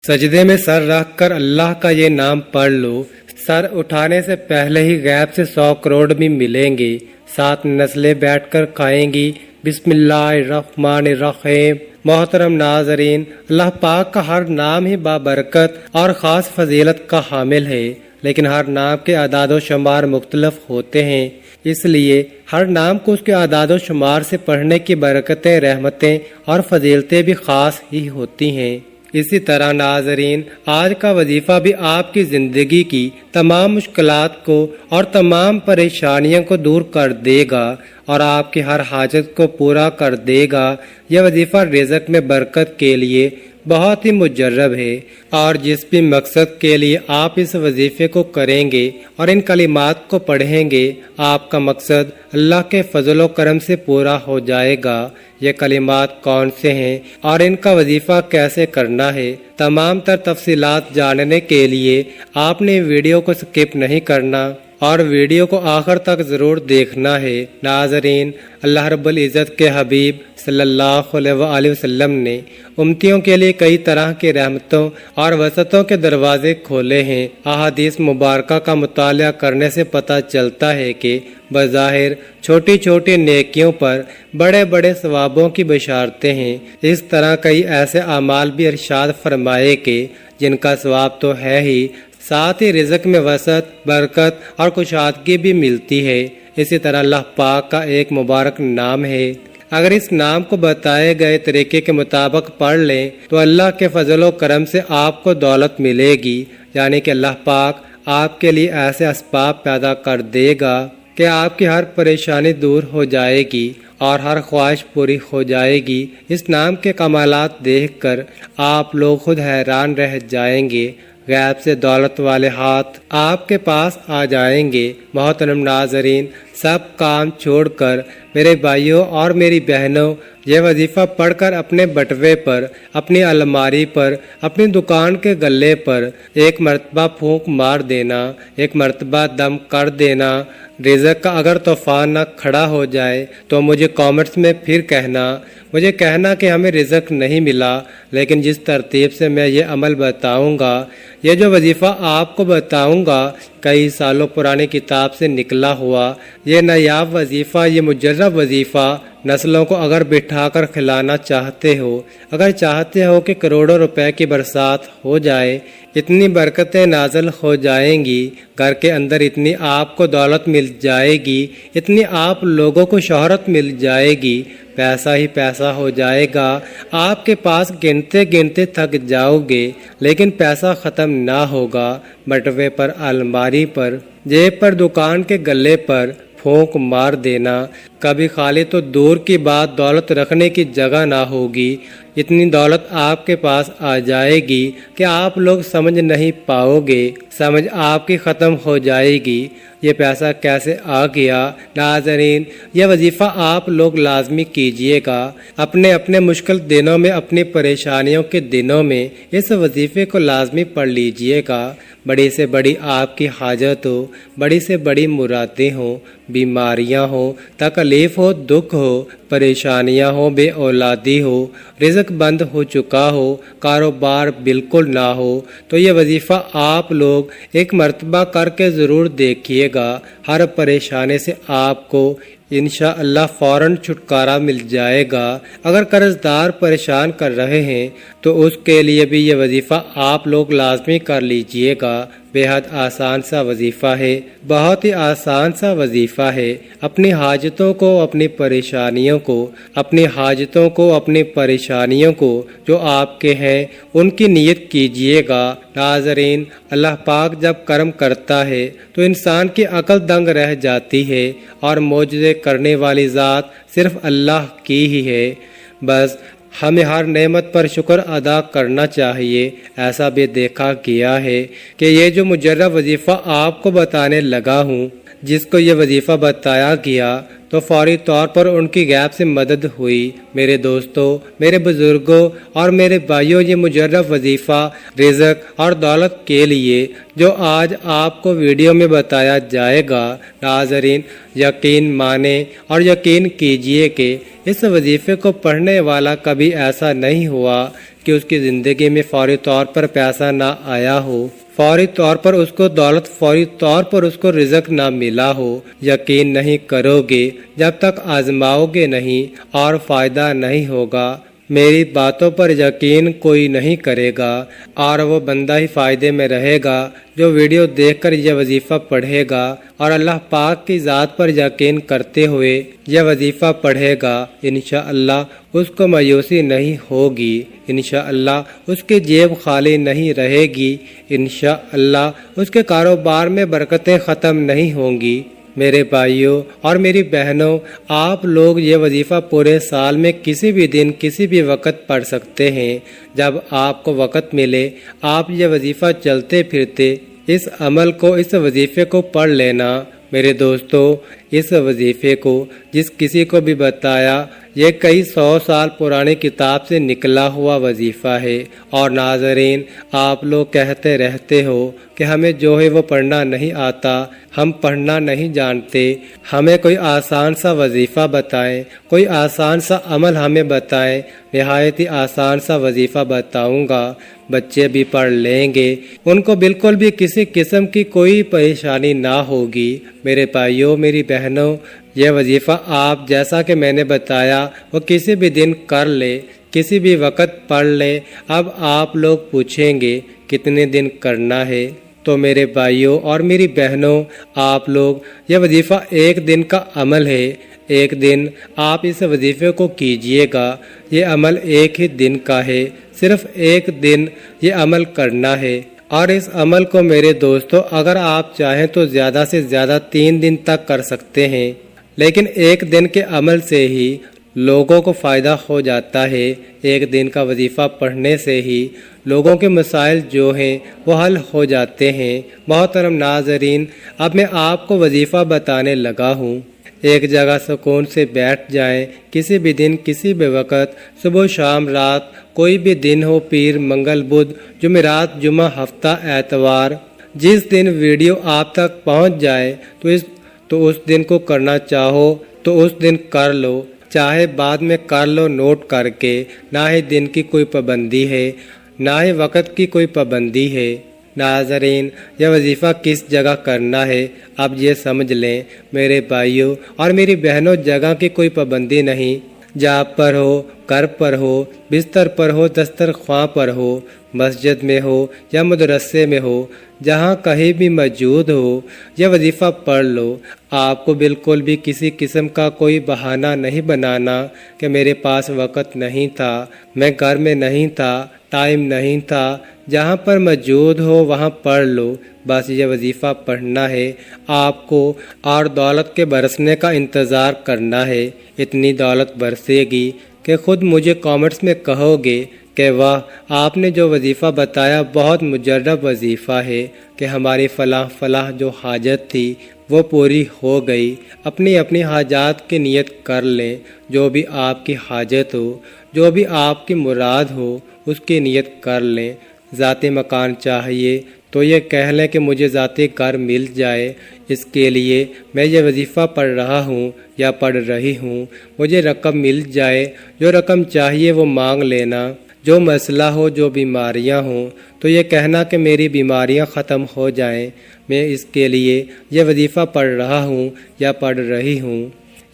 سجدے میں سر رکھ کر اللہ کا یہ نام پڑھ لو، سر اٹھانے سے پہلے ہی غیب سے 100 کروڑ بھی ملیں گے، 7 نسلیں بیٹھ کر کھائیں گی۔ بسم اللہ الرحمن الرحیم۔ محترم ناظرین، اللہ پاک کا ہر نام ہی بابرکت اور خاص فضیلت کا حامل ہے، لیکن ہر نام کے اعداد و شمار مختلف ہوتے ہیں، اس لیے ہر نام کو اس کے اعداد و شمار سے پڑھنے کی برکتیں، رحمتیں اور فضیلتیں بھی خاص ہی ہوتی ہیں۔ اسی طرح ناظرین، آج کا وظیفہ بھی آپ کی زندگی کی تمام مشکلات کو اور تمام پریشانیوں کو دور کر دے گا اور آپ کی ہر حاجت کو پورا کر دے گا۔ یہ وظیفہ رزق میں برکت کے لیے بہت ہی مجرب ہے، اور جس بھی مقصد کے لیے آپ اس وظیفے کو کریں گے اور ان کلمات کو پڑھیں گے، آپ کا مقصد اللہ کے فضل و کرم سے پورا ہو جائے گا۔ یہ کلمات کون سے ہیں اور ان کا وظیفہ کیسے کرنا ہے، تمام تر تفصیلات جاننے کے لیے آپ نے ویڈیو کو سکپ نہیں کرنا اور ویڈیو کو آخر تک ضرور دیکھنا ہے۔ ناظرین، اللہ رب العزت کے حبیب صلی اللہ علیہ وآلہ وسلم نے امتیوں کے لیے کئی طرح کی رحمتوں اور وسعتوں کے دروازے کھولے ہیں۔ احادیث مبارکہ کا مطالعہ کرنے سے پتہ چلتا ہے کہ بظاہر چھوٹی چھوٹی نیکیوں پر بڑے بڑے ثوابوں کی بشارتیں ہیں۔ اس طرح کئی ایسے اعمال بھی ارشاد فرمائے کہ جن کا ثواب تو ہے ہی، ساتھ ہی رزق میں وسعت، برکت اور کشادگی بھی ملتی ہے۔ اسی طرح اللہ پاک کا ایک مبارک نام ہے، اگر اس نام کو بتائے گئے طریقے کے مطابق پڑھ لیں تو اللہ کے فضل و کرم سے آپ کو دولت ملے گی، یعنی کہ اللہ پاک آپ کے لیے ایسے اسباب پیدا کر دے گا کہ آپ کی ہر پریشانی دور ہو جائے گی اور ہر خواہش پوری ہو جائے گی۔ اس نام کے کمالات دیکھ کر آپ لوگ خود حیران رہ جائیں گے، غیب سے دولت والے ہاتھ آپ کے پاس آ جائیں گے۔ محترم ناظرین، سب کام چھوڑ کر میرے بھائیوں اور میری بہنوں، یہ وظیفہ پڑھ کر اپنے بٹوے پر، اپنی الماری پر، اپنی دکان کے گلے پر ایک مرتبہ پھونک مار دینا، ایک مرتبہ دم کر دینا۔ رزق کا اگر طوفان نہ کھڑا ہو جائے تو مجھے کامنٹس میں پھر مجھے کہنا کہ ہمیں رزق نہیں ملا، لیکن جس ترتیب سے میں یہ عمل بتاؤں گا، یہ جو وظیفہ آپ کو بتاؤں گا، کئی سالوں پرانی کتاب سے نکلا ہوا یہ نایاب وظیفہ، یہ مجرب وظیفہ نسلوں کو اگر بٹھا کر کھلانا چاہتے ہو، اگر چاہتے ہو کہ کروڑوں روپے کی برسات ہو جائے، اتنی برکتیں نازل ہو جائیں گی، گھر کے اندر اتنی آپ کو دولت مل جائے گی، اتنی آپ لوگوں کو شہرت مل جائے گی، پیسہ ہی پیسہ ہو جائے گا، آپ کے پاس گنتے گنتے تھک جاؤ گے، لیکن پیسہ ختم نہ ہوگا۔ بٹوے پر، الماری پر، جیب پر، دکان کے گلے پر پھونک مار دینا، کبھی خالی تو دور کی بات، دولت رکھنے کی جگہ نہ ہوگی، اتنی دولت آپ کے پاس آ جائے گی کہ آپ لوگ سمجھ نہیں پاؤ گے، سمجھ آپ کی ختم ہو جائے گی، یہ پیسہ کیسے آ گیا۔ ناظرین، یہ وظیفہ آپ لوگ لازمی کیجئے گا، اپنے اپنے مشکل دنوں میں، اپنی پریشانیوں کے دنوں میں اس وظیفے کو لازمی پڑھ لیجئے گا۔ بڑی سے بڑی آپ کی حاجت ہو، بڑی سے بڑی مرادیں ہوں، بیماریاں ہوں، تکلیف ہو، دکھ ہو، پریشانیاں ہوں، بے اولادی ہو، رزق بند ہو چکا ہو، کاروبار بالکل نہ ہو، تو یہ وظیفہ آپ لوگ ایک مرتبہ کر کے ضرور دیکھیے گا۔ ہر پریشانی سے آپ کو انشاءاللہ فوراً چھٹکارا مل جائے گا۔ اگر قرض دار پریشان کر رہے ہیں تو اس کے لیے بھی یہ وظیفہ آپ لوگ لازمی کر لیجئے گا۔ بے حد آسان سا وظیفہ ہے، بہت ہی آسان سا وظیفہ ہے۔ اپنی حاجتوں کو، اپنی پریشانیوں کو، اپنی حاجتوں کو، اپنی پریشانیوں کو جو آپ کے ہیں ان کی نیت کیجئے گا۔ ناظرین، اللہ پاک جب کرم کرتا ہے تو انسان کی عقل دنگ رہ جاتی ہے، اور معجزے کرنے والی ذات صرف اللہ کی ہی ہے۔ بس ہمیں ہر نعمت پر شکر ادا کرنا چاہیے۔ ایسا بھی دیکھا گیا ہے کہ یہ جو مجرب وظیفہ آپ کو بتانے لگا ہوں، جس کو یہ وظیفہ بتایا گیا تو فوری طور پر ان کی غیب سے مدد ہوئی۔ میرے دوستوں، میرے بزرگوں اور میرے بھائیوں، یہ مجرب وظیفہ رزق اور دولت کے لیے جو آج آپ کو ویڈیو میں بتایا جائے گا، ناظرین یقین مانیں اور یقین کیجئے کہ اس وظیفے کو پڑھنے والا کبھی ایسا نہیں ہوا کہ اس کی زندگی میں فوری طور پر پیسہ نہ آیا ہو، فوری طور پر اس کو دولت، فوری طور پر اس کو رزق نہ ملا ہو۔ یقین نہیں کرو گے جب تک آزماؤ گے نہیں اور فائدہ نہیں ہوگا۔ میری باتوں پر یقین کوئی نہیں کرے گا اور وہ بندہ ہی فائدے میں رہے گا جو ویڈیو دیکھ کر یہ وظیفہ پڑھے گا اور اللہ پاک کی ذات پر یقین کرتے ہوئے یہ وظیفہ پڑھے گا۔ انشاءاللہ اس کو مایوسی نہیں ہوگی، انشاءاللہ اس کی جیب خالی نہیں رہے گی، انشاءاللہ اس کے کاروبار میں برکتیں ختم نہیں ہوں گی۔ میرے بھائیوں اور میری بہنوں، آپ لوگ یہ وظیفہ پورے سال میں کسی بھی دن کسی بھی وقت پڑھ سکتے ہیں۔ جب آپ کو وقت ملے آپ یہ وظیفہ چلتے پھرتے اس عمل کو، اس وظیفے کو پڑھ لینا۔ میرے دوستو، اس وظیفے کو جس کسی کو بھی بتایا، یہ کئی 100 سال پرانی کتاب سے نکلا ہوا وظیفہ ہے۔ اور ناظرین، آپ لوگ کہتے رہتے ہو کہ ہمیں جو ہے وہ پڑھنا نہیں آتا، ہم پڑھنا نہیں جانتے، ہمیں کوئی آسان سا وظیفہ بتائیں، کوئی آسان سا عمل ہمیں بتائیں۔ نہایت ہی آسان سا وظیفہ بتاؤں گا، بچے بھی پڑھ لیں گے، ان کو بالکل بھی کسی قسم کی کوئی پریشانی نہ ہوگی۔ میرے بھائیوں، میری بہنوں، یہ وظیفہ آپ جیسا کہ میں نے بتایا وہ کسی بھی دن کر لے، کسی بھی وقت پڑھ لے۔ اب آپ لوگ پوچھیں گے کتنے دن کرنا ہے؟ تو میرے بھائیوں اور میری بہنوں، آپ لوگ، یہ وظیفہ ایک دن کا عمل ہے۔ ایک دن آپ اس وظیفے کو کیجئے گا، یہ عمل ایک ہی دن کا ہے، صرف ایک دن یہ عمل کرنا ہے۔ اور اس عمل کو میرے دوستو اگر آپ چاہیں تو زیادہ سے زیادہ 3 دن تک کر سکتے ہیں، لیکن ایک دن کے عمل سے ہی لوگوں کو فائدہ ہو جاتا ہے۔ ایک دن کا وظیفہ پڑھنے سے ہی لوگوں کے مسائل جو ہیں وہ حل ہو جاتے ہیں۔ محترم ناظرین، اب میں آپ کو وظیفہ بتانے لگا ہوں۔ ایک جگہ سکون سے بیٹھ جائیں، کسی بھی دن کسی بھی وقت، صبح شام رات، کوئی بھی دن ہو، پیر منگل بدھ جمعرات جمعہ ہفتہ اتوار، جس دن ویڈیو آپ تک پہنچ جائے تو اس دن کو کرنا چاہو تو اس دن کر لو، چاہے بعد میں کر لو نوٹ کر کے۔ نہ ہی دن کی کوئی پابندی ہے، نہ ہی وقت کی کوئی پابندی ہے۔ ناظرین، یہ وظیفہ کس جگہ کرنا ہے اب یہ سمجھ لیں۔ میرے بھائیوں اور میری بہنوں، جگہ کی کوئی پابندی نہیں، جاب پر ہو، گھر پر ہو، بستر پر ہو، دسترخواں پر ہو، مسجد میں ہو یا مدرسے میں ہو، جہاں کہیں بھی موجود ہو، یہ وظیفہ پڑھ لو۔ آپ کو بالکل بھی کسی قسم کا کوئی بہانہ نہیں بنانا کہ میرے پاس وقت نہیں تھا، میں گھر میں نہیں تھا، ٹائم نہیں تھا۔ جہاں پر موجود ہو وہاں پڑھ لو، بس یہ وظیفہ پڑھنا ہے آپ کو، اور دولت کے برسنے کا انتظار کرنا ہے۔ اتنی دولت برسے گی کہ خود مجھے کامنٹس میں کہو گے کہ واہ، آپ نے جو وظیفہ بتایا بہت مجرب وظیفہ ہے، کہ ہماری فلاں جو حاجت تھی وہ پوری ہو گئی۔ اپنی اپنی حاجات کی نیت کر لیں، جو بھی آپ کی حاجت ہو، جو بھی آپ کی مراد ہو، اس کی نیت کر لیں۔ ذاتی مکان چاہیے تو یہ کہہ لیں کہ مجھے ذاتی گھر مل جائے، اس کے لیے میں یہ وظیفہ پڑھ رہا ہوں یا پڑھ رہی ہوں۔ مجھے رقم مل جائے، جو رقم چاہیے وہ مانگ لینا۔ جو مسئلہ ہو، جو بیماریاں ہوں تو یہ کہنا کہ میری بیماریاں ختم ہو جائیں، میں اس کے لیے یہ وظیفہ پڑھ رہا ہوں یا پڑھ رہی ہوں۔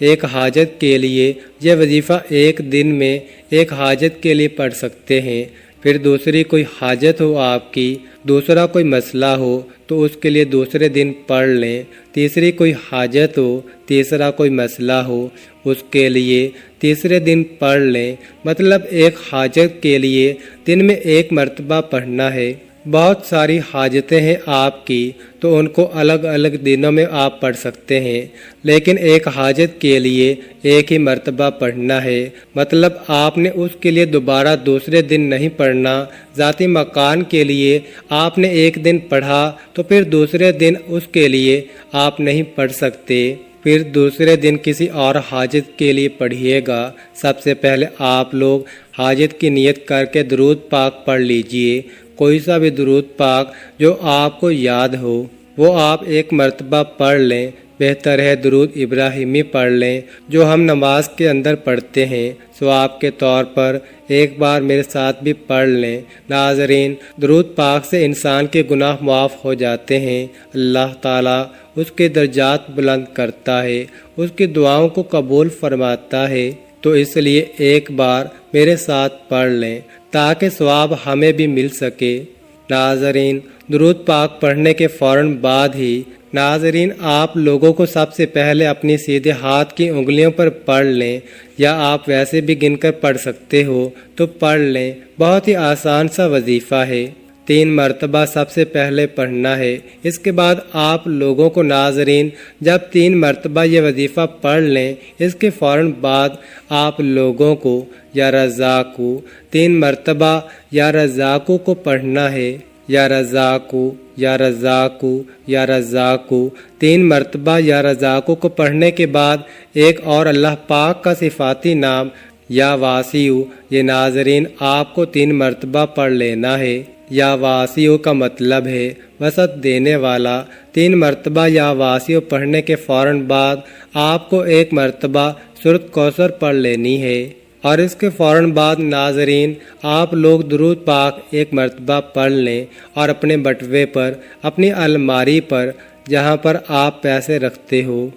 ایک حاجت کے لیے یہ وظیفہ ایک دن میں ایک حاجت کے لیے پڑھ سکتے ہیں۔ پھر دوسری کوئی حاجت ہو آپ کی، دوسرا کوئی مسئلہ ہو تو اس کے لیے دوسرے دن پڑھ لیں۔ تیسری کوئی حاجت ہو، تیسرا کوئی مسئلہ ہو، اس کے لیے تیسرے دن پڑھ لیں۔ مطلب ایک حاجت کے لیے دن میں ایک مرتبہ پڑھنا ہے۔ بہت ساری حاجتیں ہیں آپ کی، تو ان کو الگ الگ دنوں میں آپ پڑھ سکتے ہیں، لیکن ایک حاجت کے لیے ایک ہی مرتبہ پڑھنا ہے، مطلب آپ نے اس کے لیے دوبارہ دوسرے دن نہیں پڑھنا۔ ذاتی مکان کے لیے آپ نے ایک دن پڑھا تو پھر دوسرے دن اس کے لیے آپ نہیں پڑھ سکتے، پھر دوسرے دن کسی اور حاجت کے لیے پڑھیے گا۔ سب سے پہلے آپ لوگ حاجت کی نیت کر کے درود پاک پڑھ لیجئے، کوئی سا بھی درود پاک جو آپ کو یاد ہو وہ آپ ایک مرتبہ پڑھ لیں۔ بہتر ہے درود ابراہیمی پڑھ لیں جو ہم نماز کے اندر پڑھتے ہیں، ثواب کے طور پر ایک بار میرے ساتھ بھی پڑھ لیں۔ ناظرین، درود پاک سے انسان کے گناہ معاف ہو جاتے ہیں، اللہ تعالیٰ اس کے درجات بلند کرتا ہے، اس کی دعاؤں کو قبول فرماتا ہے، تو اس لیے ایک بار میرے ساتھ پڑھ لیں تاکہ ثواب ہمیں بھی مل سکے۔ ناظرین، درود پاک پڑھنے کے فوراً بعد ہی آپ لوگوں کو سب سے پہلے اپنی سیدھے ہاتھ کی انگلیوں پر پڑھ لیں، یا آپ ویسے بھی گن کر پڑھ سکتے ہو تو پڑھ لیں، بہت ہی آسان سا وظیفہ ہے، 3 مرتبہ سب سے پہلے پڑھنا ہے۔ اس کے بعد آپ لوگوں کو ناظرین جب 3 مرتبہ یہ وظیفہ پڑھ لیں، اس کے فوراً بعد آپ لوگوں کو یا رزاقو 3 مرتبہ یا رزاقو کو پڑھنا ہے، یا رزاقو یا رزاقو یا رزاقو 3 مرتبہ یا رزاقو کو پڑھنے کے بعد ایک اور اللہ پاک کا صفاتی نام یا واسیع، یہ ناظرین آپ کو 3 مرتبہ پڑھ لینا ہے۔ یا واسیع کا مطلب ہے وسعت دینے والا۔ 3 مرتبہ یا واسیع پڑھنے کے فوراً بعد آپ کو ایک مرتبہ سورۃ کوثر پڑھ لینی ہے، اور اس کے فوراً بعد ناظرین آپ لوگ درود پاک ایک مرتبہ پڑھ لیں، اور اپنے بٹوے پر، اپنی الماری پر، جہاں پر آپ پیسے رکھتے ہو،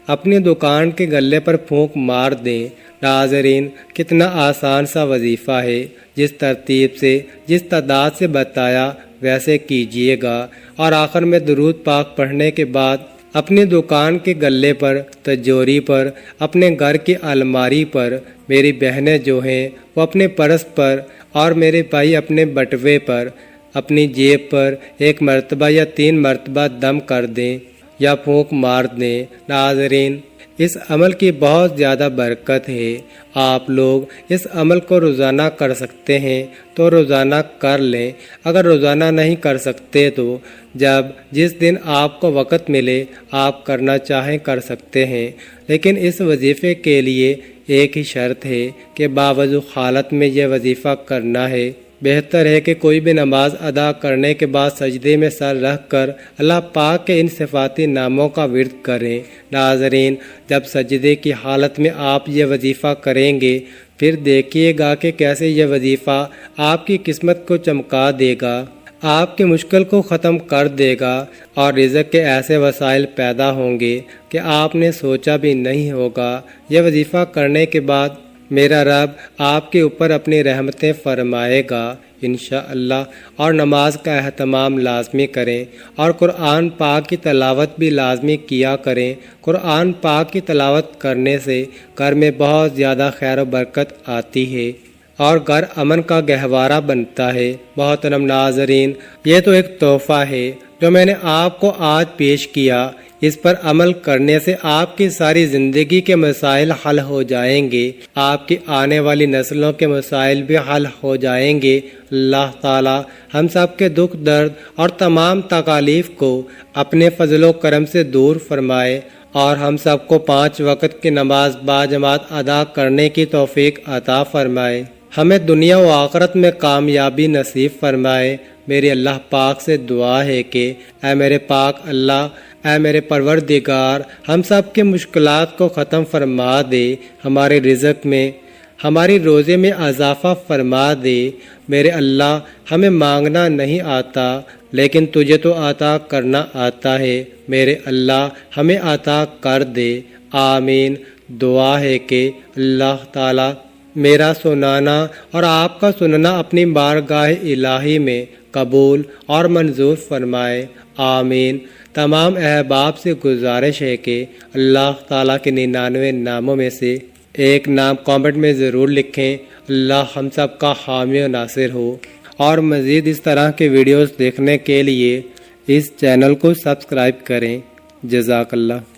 اپنی دکان کے گلے پر پھونک مار دیں۔ ناظرین، کتنا آسان سا وظیفہ ہے، جس ترتیب سے، جس تعداد سے بتایا ویسے کیجئے گا، اور آخر میں درود پاک پڑھنے کے بعد اپنی دکان کے گلے پر، تجوری پر، اپنے گھر کی الماری پر، میری بہنیں جو ہیں وہ اپنے پرس پر، اور میرے بھائی اپنے بٹوے پر، اپنی جیب پر ایک مرتبہ یا 3 مرتبہ دم کر دیں یا پھونک مار دیں۔ ناظرین، اس عمل کی بہت زیادہ برکت ہے، آپ لوگ اس عمل کو روزانہ کر سکتے ہیں تو روزانہ کر لیں، اگر روزانہ نہیں کر سکتے تو جس دن آپ کو وقت ملے آپ کرنا چاہیں کر سکتے ہیں، لیکن اس وظیفے کے لیے ایک ہی شرط ہے کہ باوضو حالت میں یہ وظیفہ کرنا ہے۔ بہتر ہے کہ کوئی بھی نماز ادا کرنے کے بعد سجدے میں سر رکھ کر اللہ پاک کے ان صفاتی ناموں کا ورد کریں۔ ناظرین، جب سجدے کی حالت میں آپ یہ وظیفہ کریں گے، پھر دیکھیے گا کہ کیسے یہ وظیفہ آپ کی قسمت کو چمکا دے گا، آپ کی مشکل کو ختم کر دے گا، اور رزق کے ایسے وسائل پیدا ہوں گے کہ آپ نے سوچا بھی نہیں ہوگا۔ یہ وظیفہ کرنے کے بعد میرا رب آپ کے اوپر اپنی رحمتیں فرمائے گا انشاءاللہ۔ اور نماز کا اہتمام لازمی کریں، اور قرآن پاک کی تلاوت بھی لازمی کیا کریں۔ قرآن پاک کی تلاوت کرنے سے گھر میں بہت زیادہ خیر و برکت آتی ہے، اور گھر امن کا گہوارہ بنتا ہے۔ محترم ناظرین، یہ تو ایک تحفہ ہے جو میں نے آپ کو آج پیش کیا، اس پر عمل کرنے سے آپ کی ساری زندگی کے مسائل حل ہو جائیں گے، آپ کی آنے والی نسلوں کے مسائل بھی حل ہو جائیں گے۔ اللہ تعالی ہم سب کے دکھ درد اور تمام تکالیف کو اپنے فضل و کرم سے دور فرمائے، اور ہم سب کو 5 وقت کی نماز باجماعت ادا کرنے کی توفیق عطا فرمائے، ہمیں دنیا و آخرت میں کامیابی نصیب فرمائے۔ میری اللہ پاک سے دعا ہے کہ اے میرے پاک اللہ، اے میرے پروردگار، ہم سب کے مشکلات کو ختم فرما دے، ہمارے رزق میں، ہماری روزے میں اضافہ فرما دے۔ میرے اللہ، ہمیں مانگنا نہیں آتا، لیکن تجھے تو عطا کرنا آتا ہے، میرے اللہ ہمیں عطا کر دے، آمین۔ دعا ہے کہ اللہ تعالی میرا سنانا اور آپ کا سننا اپنی بارگاہ الہی میں قبول اور منظور فرمائے، آمین۔ تمام احباب سے گزارش ہے کہ اللہ تعالیٰ کے 99 ناموں میں سے ایک نام کامنٹ میں ضرور لکھیں۔ اللہ ہم سب کا حامی و ناصر ہو، اور مزید اس طرح کے ویڈیوز دیکھنے کے لیے اس چینل کو سبسکرائب کریں۔ جزاک اللہ۔